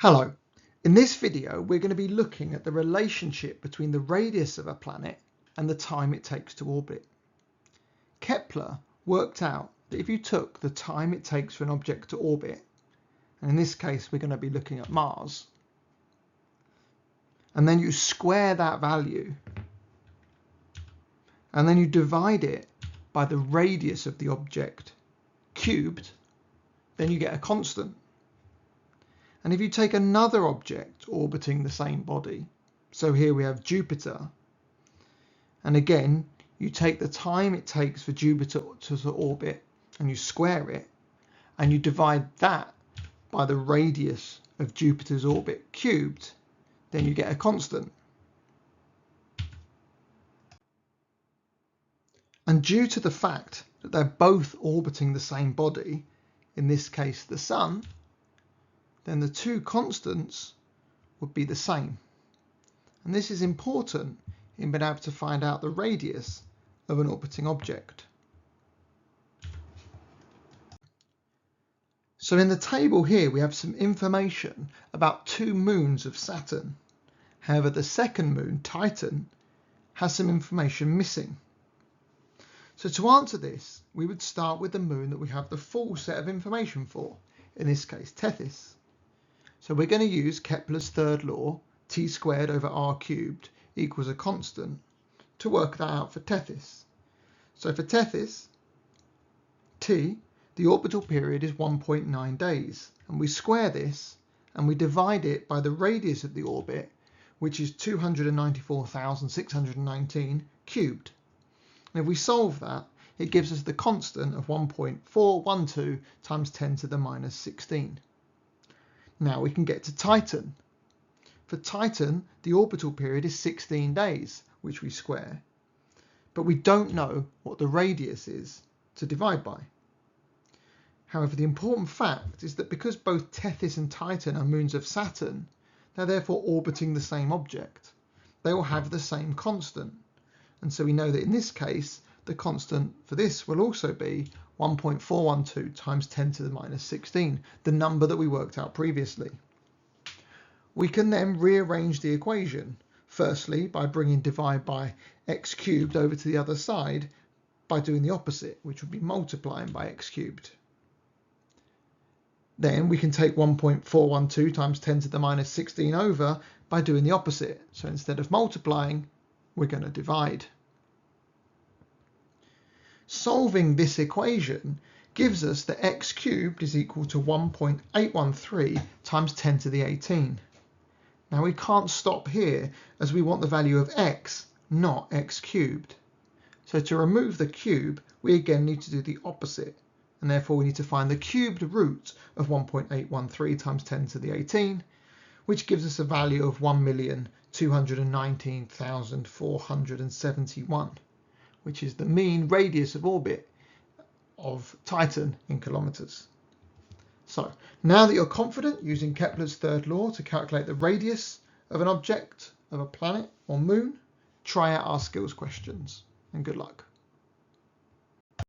Hello, in this video we're going to be looking at the relationship between the radius of a planet and the time it takes to orbit. Kepler worked out that if you took the time it takes for an object to orbit, and in this case we're going to be looking at Mars, and then you square that value and then you divide it by the radius of the object cubed, then you get a constant. And if you take another object orbiting the same body, so here we have Jupiter, and again you take the time it takes for Jupiter to orbit and you square it, and you divide that by the radius of Jupiter's orbit cubed, then you get a constant. And due to the fact that they're both orbiting the same body, in this case the Sun, then the two constants would be the same. And this is important in being able to find out the radius of an orbiting object. So in the table here we have some information about two moons of Saturn. However, the second moon, Titan, has some information missing. So to answer this, we would start with the moon that we have the full set of information for, in this case Tethys. So we're going to use Kepler's third law, t squared over r cubed equals a constant, to work that out for Tethys. So for Tethys, t, the orbital period is 1.9 days, and we square this and we divide it by the radius of the orbit, which is 294,619 cubed. And if we solve that, it gives us the constant of 1.412 times 10 to the minus 16. Now we can get to Titan. For Titan, the orbital period is 16 days, which we square, but we don't know what the radius is to divide by. However, the important fact is that because both Tethys and Titan are moons of Saturn, they're therefore orbiting the same object. They will have the same constant. And so we know that in this case, the constant for this will also be 1.412 times 10 to the minus 16, the number that we worked out previously. We can then rearrange the equation, firstly by bringing divide by x cubed over to the other side by doing the opposite, which would be multiplying by x cubed. Then we can take 1.412 times 10 to the minus 16 over by doing the opposite. So instead of multiplying, we're going to divide. Solving this equation gives us that x cubed is equal to 1.813 times 10 to the 18. Now we can't stop here as we want the value of x, not x cubed. So to remove the cube, we again need to do the opposite, and therefore we need to find the cubed root of 1.813 times 10 to the 18, which gives us a value of 1,219,471. which is the mean radius of orbit of Titan in kilometers. So now that you're confident using Kepler's third law to calculate the radius of an object, of a planet or moon, try out our skills questions, and good luck.